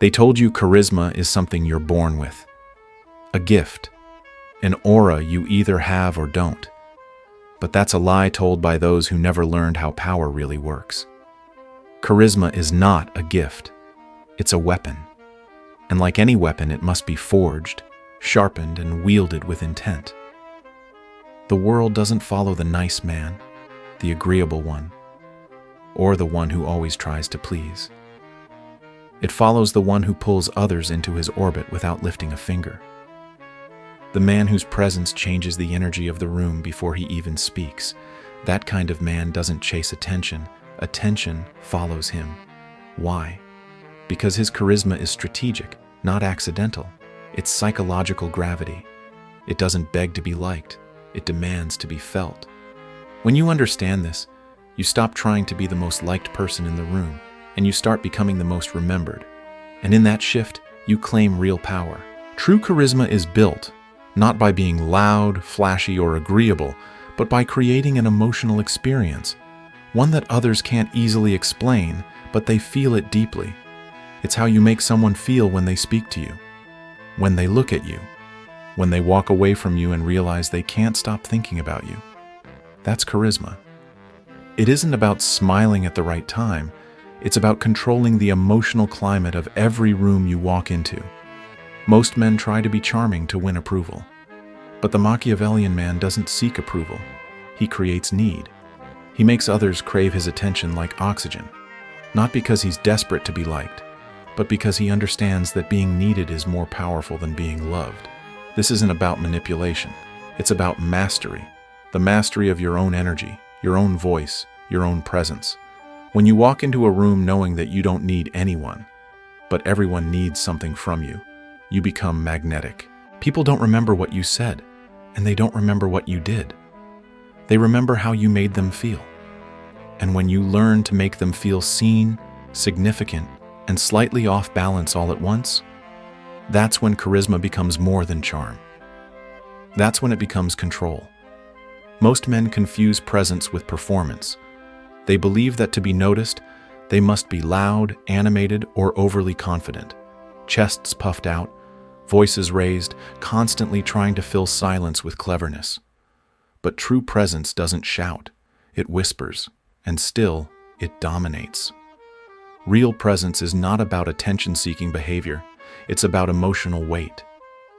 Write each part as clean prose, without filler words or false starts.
They told you charisma is something you're born with, a gift, an aura you either have or don't. But that's a lie told by those who never learned how power really works. Charisma is not a gift. It's a weapon. And like any weapon, it must be forged, sharpened, and wielded with intent. The world doesn't follow the nice man, the agreeable one, or the one who always tries to please. It follows the one who pulls others into his orbit without lifting a finger. The man whose presence changes the energy of the room before he even speaks. That kind of man doesn't chase attention. Attention follows him. Why? Because his charisma is strategic, not accidental. It's psychological gravity. It doesn't beg to be liked. It demands to be felt. When you understand this, you stop trying to be the most liked person in the room, and you start becoming the most remembered. And in that shift, you claim real power. True charisma is built, not by being loud, flashy, or agreeable, but by creating an emotional experience, one that others can't easily explain, but they feel it deeply. It's how you make someone feel when they speak to you, when they look at you, when they walk away from you and realize they can't stop thinking about you. That's charisma. It isn't about smiling at the right time. It's about controlling the emotional climate of every room you walk into. Most men try to be charming to win approval. But the Machiavellian man doesn't seek approval. He creates need. He makes others crave his attention like oxygen, not because he's desperate to be liked, but because he understands that being needed is more powerful than being loved. This isn't about manipulation. It's about mastery, the mastery of your own energy, your own voice, your own presence. When you walk into a room knowing that you don't need anyone, but everyone needs something from you, you become magnetic. People don't remember what you said, and they don't remember what you did. They remember how you made them feel. And when you learn to make them feel seen, significant, and slightly off balance all at once, that's when charisma becomes more than charm. That's when it becomes control. Most men confuse presence with performance. They believe that to be noticed, they must be loud, animated, or overly confident, chests puffed out, voices raised, constantly trying to fill silence with cleverness. But true presence doesn't shout, it whispers, and still, it dominates. Real presence is not about attention-seeking behavior, it's about emotional weight.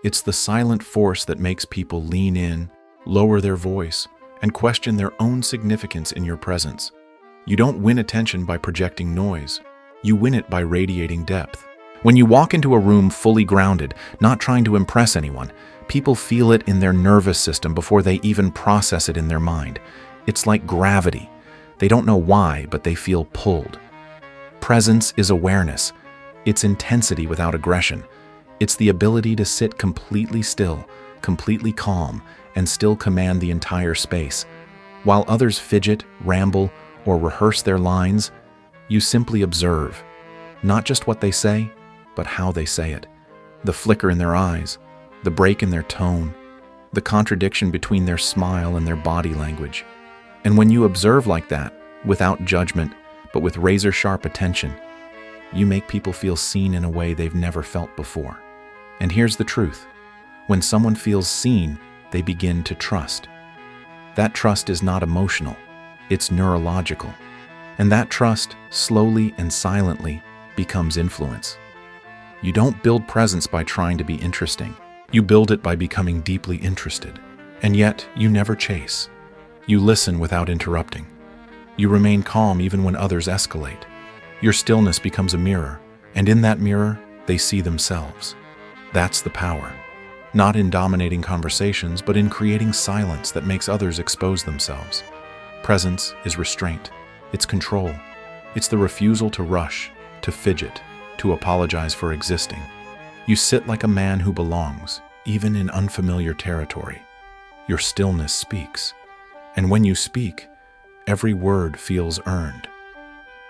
It's the silent force that makes people lean in, lower their voice, and question their own significance in your presence. You don't win attention by projecting noise, you win it by radiating depth. When you walk into a room fully grounded, not trying to impress anyone, people feel it in their nervous system before they even process it in their mind. It's like gravity. They don't know why, but they feel pulled. Presence is awareness. It's intensity without aggression. It's the ability to sit completely still, completely calm, and still command the entire space. While others fidget, ramble, or rehearse their lines, you simply observe. Not just what they say, but how they say it. The flicker in their eyes, the break in their tone, the contradiction between their smile and their body language. And when you observe like that, without judgment, but with razor-sharp attention, you make people feel seen in a way they've never felt before. And here's the truth. When someone feels seen, they begin to trust. That trust is not emotional, it's neurological. And that trust, slowly and silently, becomes influence. You don't build presence by trying to be interesting. You build it by becoming deeply interested. And yet, you never chase. You listen without interrupting. You remain calm even when others escalate. Your stillness becomes a mirror, and in that mirror, they see themselves. That's the power. Not in dominating conversations, but in creating silence that makes others expose themselves. Presence is restraint. It's control. It's the refusal to rush, to fidget, to apologize for existing. You sit like a man who belongs, even in unfamiliar territory. Your stillness speaks. And when you speak, every word feels earned.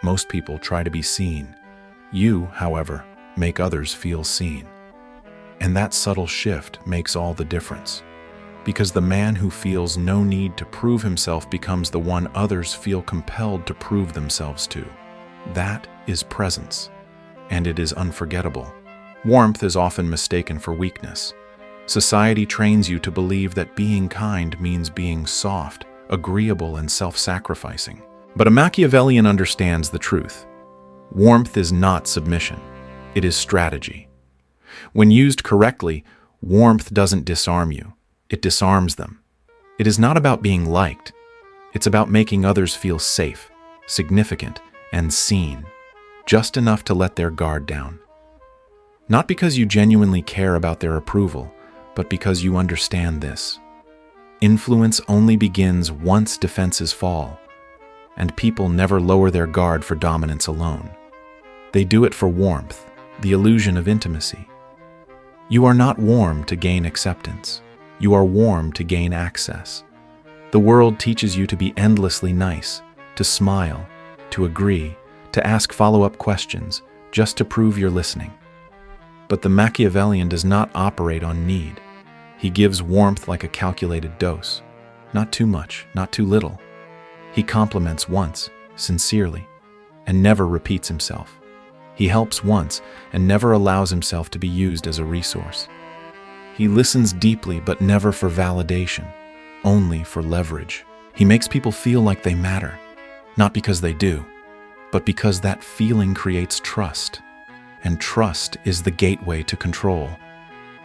Most people try to be seen. You, however, make others feel seen. And that subtle shift makes all the difference. Because the man who feels no need to prove himself becomes the one others feel compelled to prove themselves to. That is presence. and it is unforgettable. Warmth is often mistaken for weakness. Society trains you to believe that being kind means being soft, agreeable, and self-sacrificing. But a Machiavellian understands the truth. Warmth is not submission. It is strategy. When used correctly, warmth doesn't disarm you. It disarms them. It is not about being liked. It's about making others feel safe, significant, and seen, just enough to let their guard down. Not because you genuinely care about their approval, but because you understand this. Influence only begins once defenses fall, and people never lower their guard for dominance alone. They do it for warmth, the illusion of intimacy. You are not warm to gain acceptance. You are warm to gain access. The world teaches you to be endlessly nice, to smile, to agree, to ask follow-up questions, just to prove you're listening. But the Machiavellian does not operate on need. He gives warmth like a calculated dose. Not too much, not too little. He compliments once, sincerely, and never repeats himself. He helps once and never allows himself to be used as a resource. He listens deeply but never for validation, only for leverage. He makes people feel like they matter, not because they do, but because that feeling creates trust. And trust is the gateway to control.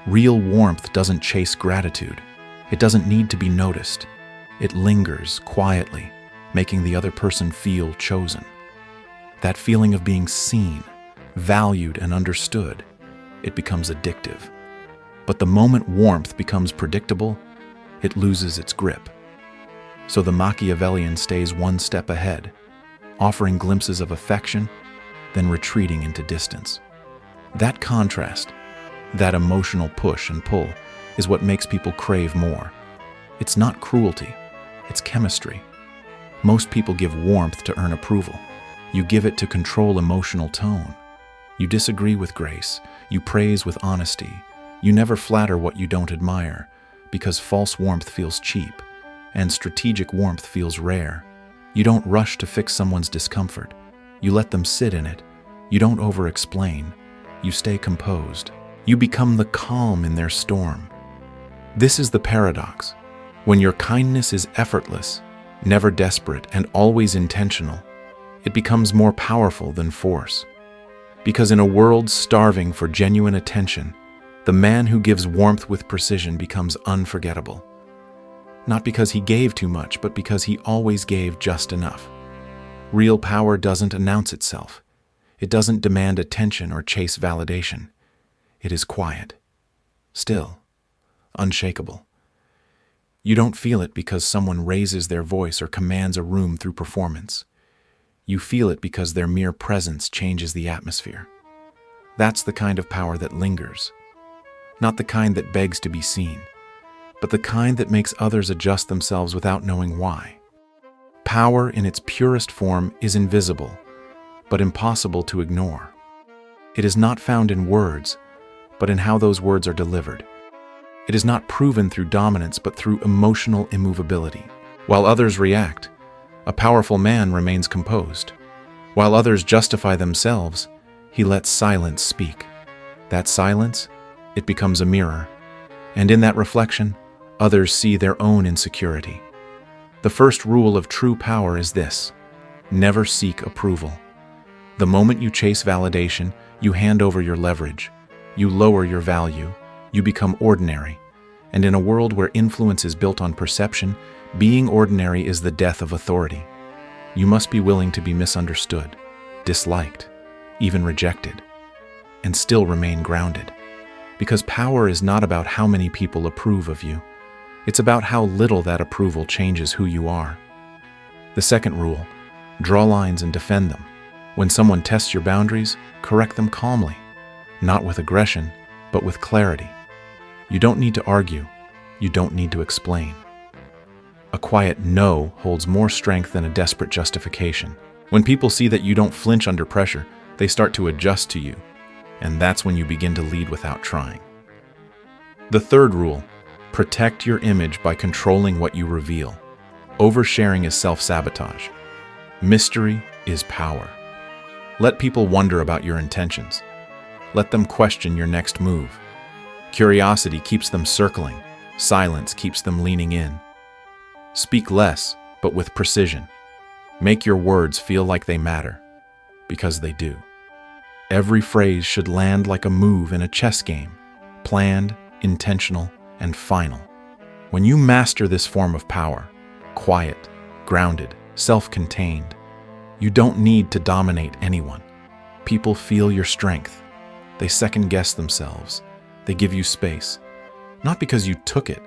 Real warmth doesn't chase gratitude. It doesn't need to be noticed. It lingers quietly, making the other person feel chosen. That feeling of being seen, valued, and understood, it becomes addictive. But the moment warmth becomes predictable, it loses its grip. So the Machiavellian stays one step ahead, offering glimpses of affection, then retreating into distance. That contrast, that emotional push and pull, is what makes people crave more. It's not cruelty, it's chemistry. Most people give warmth to earn approval. You give it to control emotional tone. You disagree with grace. You praise with honesty. You never flatter what you don't admire, because false warmth feels cheap, and strategic warmth feels rare. You don't rush to fix someone's discomfort. You let them sit in it. You don't over-explain. You stay composed. You become the calm in their storm. This is the paradox. When your kindness is effortless, never desperate, and always intentional, it becomes more powerful than force. Because in a world starving for genuine attention, the man who gives warmth with precision becomes unforgettable. Not because he gave too much, but because he always gave just enough. Real power doesn't announce itself. It doesn't demand attention or chase validation. It is quiet, still, unshakable. You don't feel it because someone raises their voice or commands a room through performance. You feel it because their mere presence changes the atmosphere. That's the kind of power that lingers. Not the kind that begs to be seen, but the kind that makes others adjust themselves without knowing why. Power in its purest form is invisible, but impossible to ignore. It is not found in words, but in how those words are delivered. It is not proven through dominance, but through emotional immovability. While others react, a powerful man remains composed. While others justify themselves, he lets silence speak. That silence, it becomes a mirror. And in that reflection, others see their own insecurity. The first rule of true power is this: never seek approval. The moment you chase validation, you hand over your leverage. You lower your value. You become ordinary. And in a world where influence is built on perception, being ordinary is the death of authority. You must be willing to be misunderstood, disliked, even rejected, and still remain grounded. Because power is not about how many people approve of you. It's about how little that approval changes who you are. The second rule: draw lines and defend them. When someone tests your boundaries, correct them calmly, not with aggression, but with clarity. You don't need to argue. You don't need to explain. A quiet no holds more strength than a desperate justification. When people see that you don't flinch under pressure, they start to adjust to you, and that's when you begin to lead without trying. The third rule: protect your image by controlling what you reveal. Oversharing is self-sabotage. Mystery is power. Let people wonder about your intentions. Let them question your next move. Curiosity keeps them circling. Silence keeps them leaning in. Speak less, but with precision. Make your words feel like they matter, because they do. Every phrase should land like a move in a chess game, planned, intentional, and final. When you master this form of power, quiet, grounded, self-contained, you don't need to dominate anyone. People feel your strength. They second-guess themselves. They give you space. Not because you took it,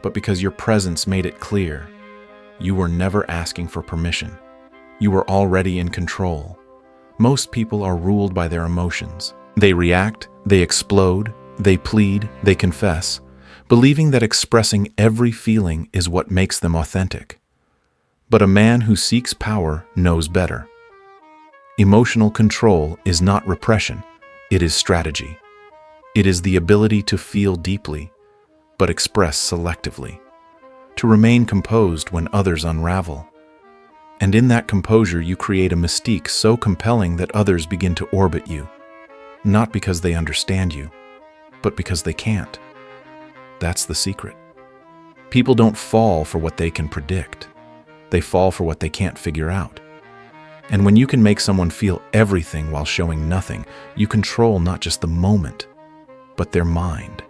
but because your presence made it clear. You were never asking for permission. You were already in control. Most people are ruled by their emotions. They react, they explode, they plead, they confess, believing that expressing every feeling is what makes them authentic. But a man who seeks power knows better. Emotional control is not repression, it is strategy. It is the ability to feel deeply, but express selectively, to remain composed when others unravel. And in that composure, you create a mystique so compelling that others begin to orbit you, not because they understand you, but because they can't. That's the secret. People don't fall for what they can predict. They fall for what they can't figure out. And when you can make someone feel everything while showing nothing, you control not just the moment, but their mind.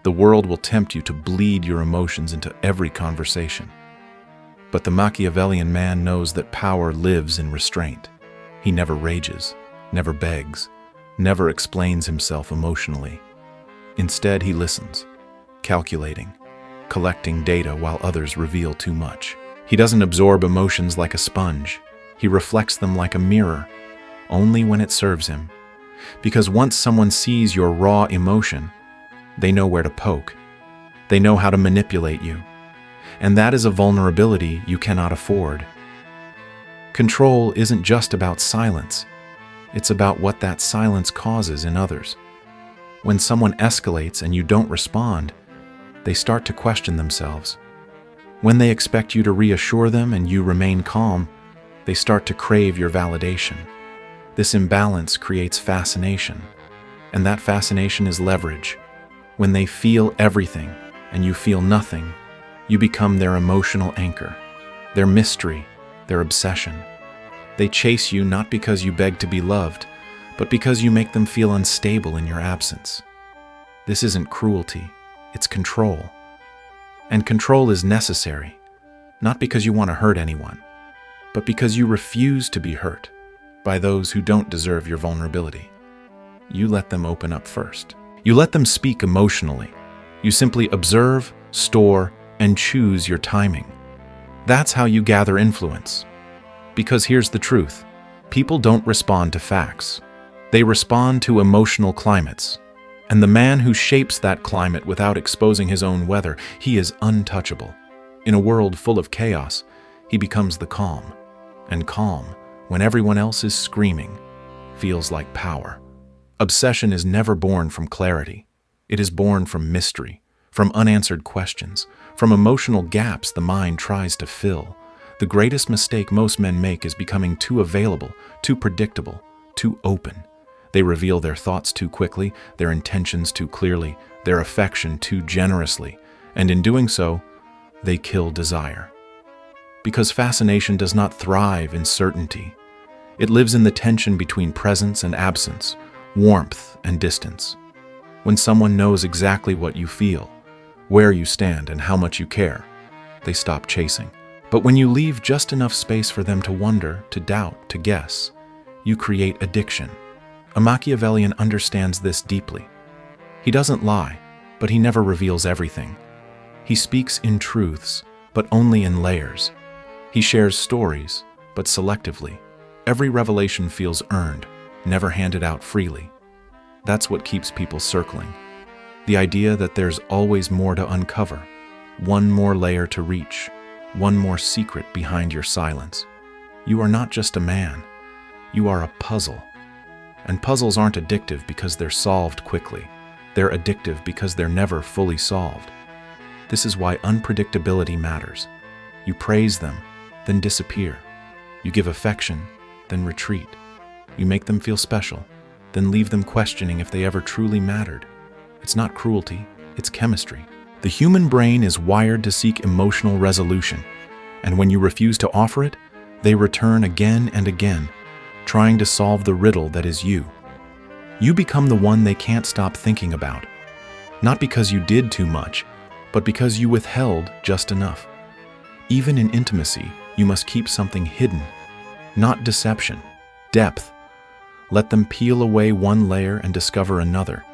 The world will tempt you to bleed your emotions into every conversation. But the Machiavellian man knows that power lives in restraint. He never rages, never begs, never explains himself emotionally. Instead, he listens, calculating, collecting data while others reveal too much. He doesn't absorb emotions like a sponge. He reflects them like a mirror, only when it serves him. Because once someone sees your raw emotion, they know where to poke. They know how to manipulate you. And that is a vulnerability you cannot afford. Control isn't just about silence. It's about what that silence causes in others. When someone escalates and you don't respond, they start to question themselves. When they expect you to reassure them and you remain calm, they start to crave your validation. This imbalance creates fascination, and that fascination is leverage. When they feel everything and you feel nothing, you become their emotional anchor, their mystery, their obsession. They chase you not because you beg to be loved, but because you make them feel unstable in your absence. This isn't cruelty, it's control. And control is necessary, not because you want to hurt anyone, but because you refuse to be hurt by those who don't deserve your vulnerability. You let them open up first. You let them speak emotionally. You simply observe, store, and choose your timing. That's how you gather influence. Because here's the truth. People don't respond to facts. They respond to emotional climates. And the man who shapes that climate without exposing his own weather, he is untouchable. In a world full of chaos, he becomes the calm. And calm, when everyone else is screaming, feels like power. Obsession is never born from clarity. It is born from mystery, from unanswered questions, from emotional gaps the mind tries to fill. The greatest mistake most men make is becoming too available, too predictable, too open. They reveal their thoughts too quickly, their intentions too clearly, their affection too generously, and in doing so, they kill desire. Because fascination does not thrive in certainty. It lives in the tension between presence and absence, warmth and distance. When someone knows exactly what you feel, where you stand, and how much you care, they stop chasing. But when you leave just enough space for them to wonder, to doubt, to guess, you create addiction. A Machiavellian understands this deeply. He doesn't lie, but he never reveals everything. He speaks in truths, but only in layers. He shares stories, but selectively. Every revelation feels earned, never handed out freely. That's what keeps people circling. The idea that there's always more to uncover, one more layer to reach, one more secret behind your silence. You are not just a man. You are a puzzle. And puzzles aren't addictive because they're solved quickly. They're addictive because they're never fully solved. This is why unpredictability matters. You praise them, then disappear. You give affection, then retreat. You make them feel special, then leave them questioning if they ever truly mattered. It's not cruelty, it's chemistry. The human brain is wired to seek emotional resolution, and when you refuse to offer it, they return again and again, trying to solve the riddle that is you. You become the one they can't stop thinking about, not because you did too much, but because you withheld just enough. Even in intimacy, you must keep something hidden, not deception, depth. Let them peel away one layer and discover another.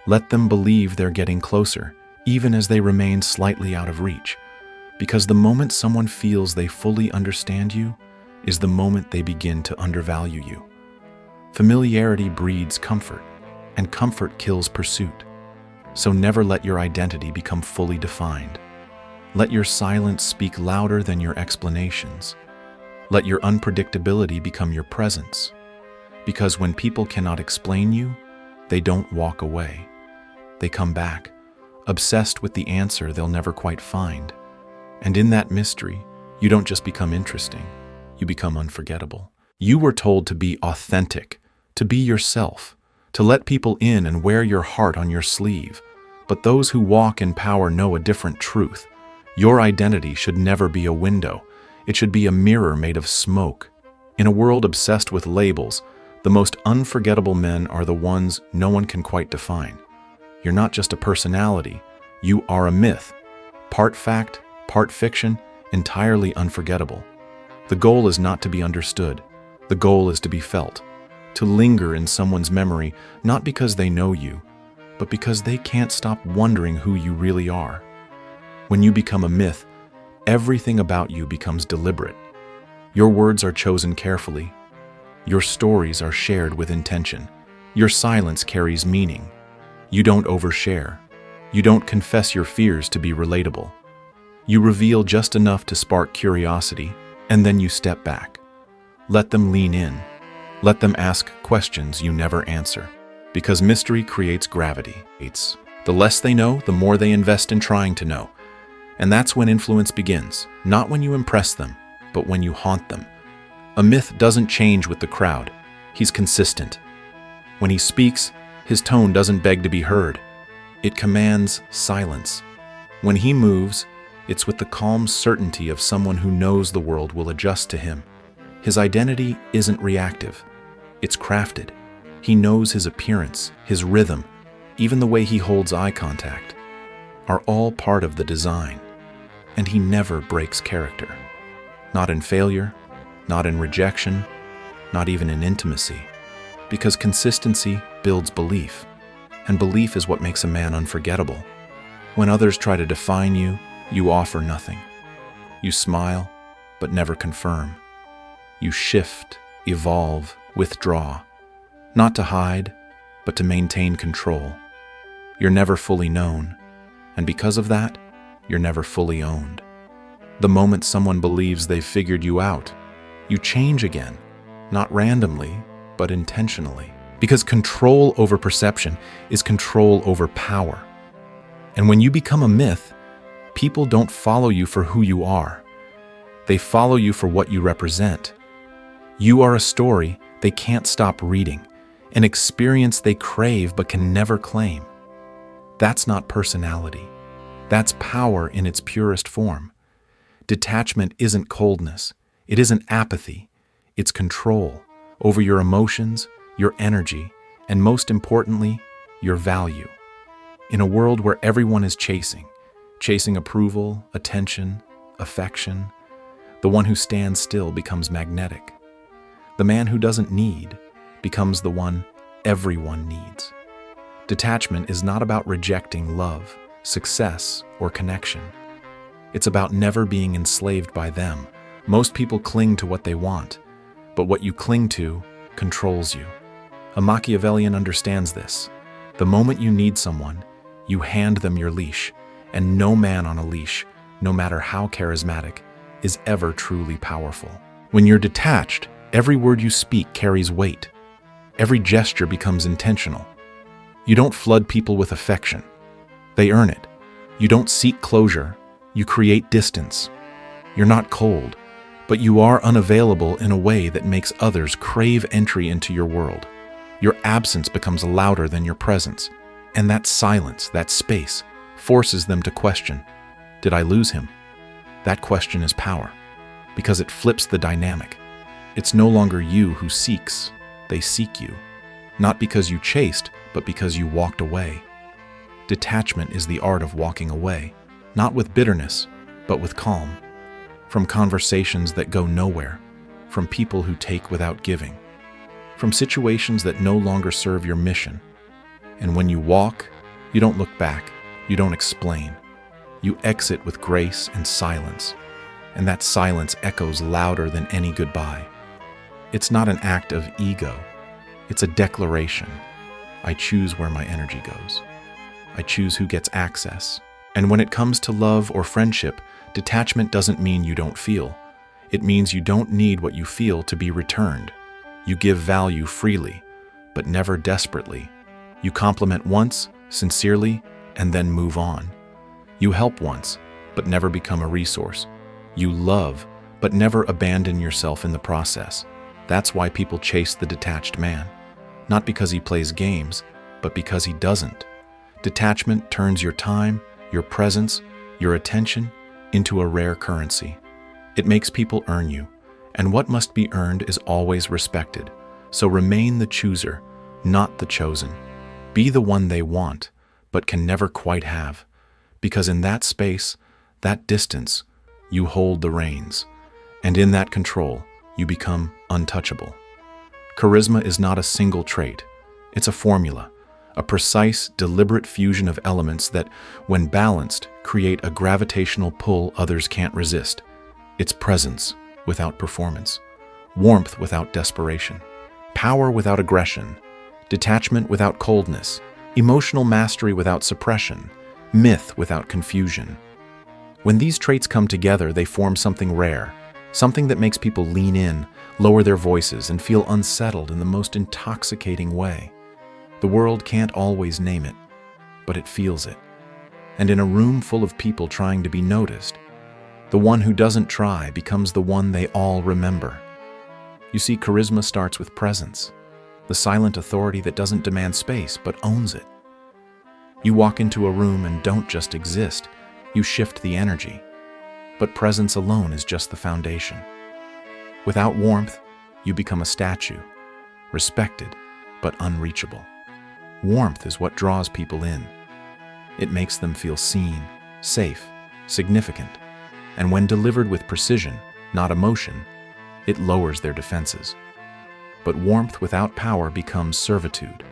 Let them believe they're getting closer, even as they remain slightly out of reach. Because the moment someone feels they fully understand you is the moment they begin to undervalue you. Familiarity breeds comfort, and comfort kills pursuit. So never let your identity become fully defined. Let your silence speak louder than your explanations. Let your unpredictability become your presence. Because when people cannot explain you, they don't walk away. They come back, obsessed with the answer they'll never quite find. And in that mystery, you don't just become interesting, you become unforgettable. You were told to be authentic, to be yourself, to let people in and wear your heart on your sleeve. But those who walk in power know a different truth. Your identity should never be a window. It should be a mirror made of smoke. In a world obsessed with labels, the most unforgettable men are the ones no one can quite define. You're not just a personality, you are a myth. Part fact, part fiction, entirely unforgettable. The goal is not to be understood. The goal is to be felt, to linger in someone's memory, not because they know you, but because they can't stop wondering who you really are. When you become a myth, everything about you becomes deliberate. Your words are chosen carefully. Your stories are shared with intention. Your silence carries meaning. You don't overshare. You don't confess your fears to be relatable. You reveal just enough to spark curiosity, and then you step back. Let them lean in. Let them ask questions you never answer. Because mystery creates gravity. The less they know, the more they invest in trying to know. And that's when influence begins, not when you impress them, but when you haunt them. A myth doesn't change with the crowd. He's consistent. When he speaks, his tone doesn't beg to be heard. It commands silence. When he moves, it's with the calm certainty of someone who knows the world will adjust to him. His identity isn't reactive. It's crafted. He knows his appearance, his rhythm, even the way he holds eye contact, are all part of the design. And he never breaks character. Not in failure, not in rejection, not even in intimacy. Because consistency builds belief, and belief is what makes a man unforgettable. When others try to define you, you offer nothing. You smile, but never confirm. You shift, evolve, withdraw. Not to hide, but to maintain control. You're never fully known, and because of that, you're never fully owned. The moment someone believes they've figured you out, you change again, not randomly, but intentionally. Because control over perception is control over power. And when you become a myth, people don't follow you for who you are. They follow you for what you represent. You are a story they can't stop reading, an experience they crave but can never claim. That's not personality. That's power in its purest form. Detachment isn't coldness. It isn't apathy. It's control over your emotions, your energy, and most importantly, your value. In a world where everyone is chasing approval, attention, affection, the one who stands still becomes magnetic. The man who doesn't need becomes the one everyone needs. Detachment is not about rejecting love, success, or connection. It's about never being enslaved by them. Most people cling to what they want, but what you cling to controls you. A Machiavellian understands this. The moment you need someone, you hand them your leash, and no man on a leash, no matter how charismatic, is ever truly powerful. When you're detached, every word you speak carries weight. Every gesture becomes intentional. You don't flood people with affection. They earn it. You don't seek closure. You create distance. You're not cold, but you are unavailable in a way that makes others crave entry into your world. Your absence becomes louder than your presence, and that silence, that space, forces them to question, did I lose him? That question is power, because it flips the dynamic. It's no longer you who seeks, they seek you. Not because you chased, but because you walked away. Detachment is the art of walking away, not with bitterness, but with calm. From conversations that go nowhere, from people who take without giving, from situations that no longer serve your mission. And when you walk, you don't look back, you don't explain. You exit with grace and silence, and that silence echoes louder than any goodbye. It's not an act of ego, it's a declaration. I choose where my energy goes. I choose who gets access. And when it comes to love or friendship, detachment doesn't mean you don't feel. It means you don't need what you feel to be returned. You give value freely, but never desperately. You compliment once, sincerely, and then move on. You help once, but never become a resource. You love, but never abandon yourself in the process. That's why people chase the detached man. Not because he plays games, but because he doesn't. Detachment turns your time, your presence, your attention into a rare currency. It makes people earn you, and what must be earned is always respected. So remain the chooser, not the chosen. Be the one they want, but can never quite have. Because in that space, that distance, you hold the reins. And in that control, you become untouchable. Charisma is not a single trait. It's a formula, a precise, deliberate fusion of elements that, when balanced, create a gravitational pull others can't resist. It's presence without performance, warmth without desperation, power without aggression, detachment without coldness, emotional mastery without suppression, myth without confusion. When these traits come together, they form something rare, something that makes people lean in, lower their voices, and feel unsettled in the most intoxicating way. The world can't always name it, but it feels it. And in a room full of people trying to be noticed, the one who doesn't try becomes the one they all remember. You see, charisma starts with presence, the silent authority that doesn't demand space, but owns it. You walk into a room and don't just exist, you shift the energy. But presence alone is just the foundation. Without warmth, you become a statue, respected but unreachable. Warmth is what draws people in. It makes them feel seen, safe, significant, and when delivered with precision, not emotion, it lowers their defenses. But warmth without power becomes servitude.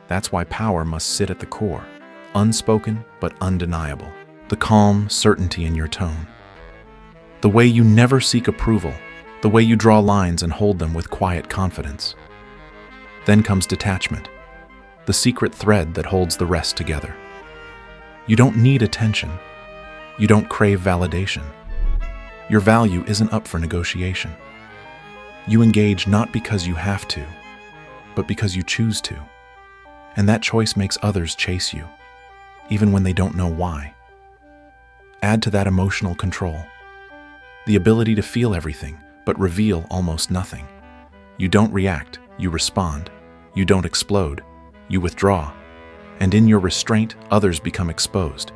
That's why power must sit at the core, unspoken but undeniable. The calm certainty in your tone. The way you never seek approval, the way you draw lines and hold them with quiet confidence. Then comes detachment, the secret thread that holds the rest together. You don't need attention. You don't crave validation. Your value isn't up for negotiation. You engage not because you have to, but because you choose to. And that choice makes others chase you, even when they don't know why. Add to that emotional control, the ability to feel everything, but reveal almost nothing. You don't react, you respond. You don't explode, you withdraw. And in your restraint, others become exposed.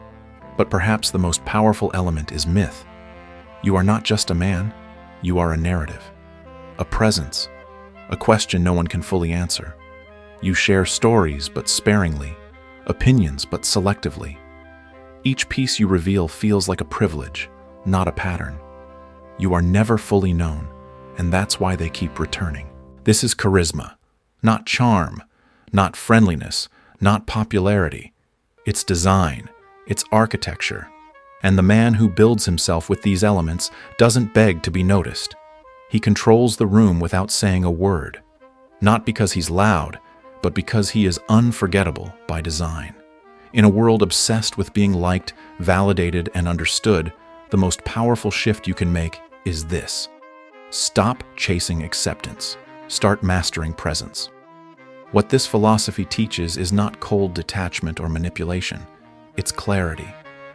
But perhaps the most powerful element is myth. You are not just a man, you are a narrative, a presence, a question no one can fully answer. You share stories but sparingly, opinions but selectively. Each piece you reveal feels like a privilege, not a pattern. You are never fully known, and that's why they keep returning. This is charisma, not charm, not friendliness, not popularity. It's design, it's architecture. And the man who builds himself with these elements doesn't beg to be noticed. He controls the room without saying a word, not because he's loud, but because he is unforgettable by design. In a world obsessed with being liked, validated, and understood, the most powerful shift you can make is this. Stop chasing acceptance. Start mastering presence. What this philosophy teaches is not cold detachment or manipulation. It's clarity.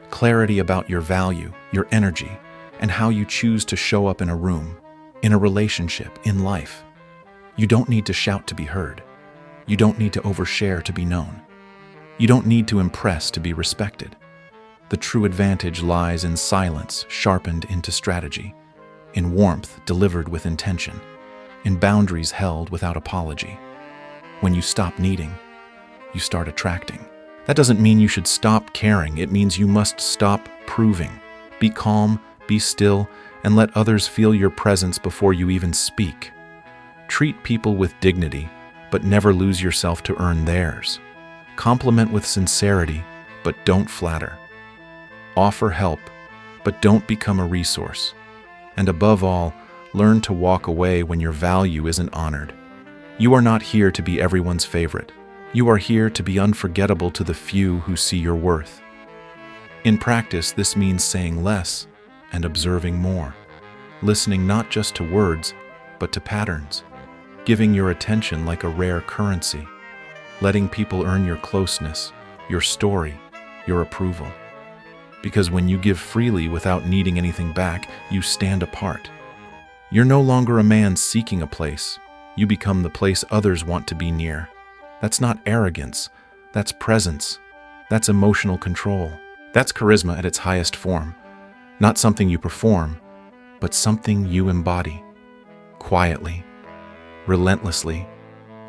Clarity about your value, your energy, and how you choose to show up in a room, in a relationship, in life. You don't need to shout to be heard. You don't need to overshare to be known. You don't need to impress to be respected. The true advantage lies in silence sharpened into strategy, in warmth delivered with intention, in boundaries held without apology. When you stop needing, you start attracting. That doesn't mean you should stop caring. It means you must stop proving. Be calm, be still, and let others feel your presence before you even speak. Treat people with dignity, but never lose yourself to earn theirs. Compliment with sincerity, but don't flatter. Offer help, but don't become a resource. And above all, learn to walk away when your value isn't honored. You are not here to be everyone's favorite. You are here to be unforgettable to the few who see your worth. In practice, this means saying less and observing more, listening not just to words, but to patterns, giving your attention like a rare currency, letting people earn your closeness, your story, your approval. Because when you give freely without needing anything back, you stand apart. You're no longer a man seeking a place. You become the place others want to be near. That's not arrogance. That's presence. That's emotional control. That's charisma at its highest form. Not something you perform, but something you embody. Quietly, relentlessly,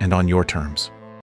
and on your terms.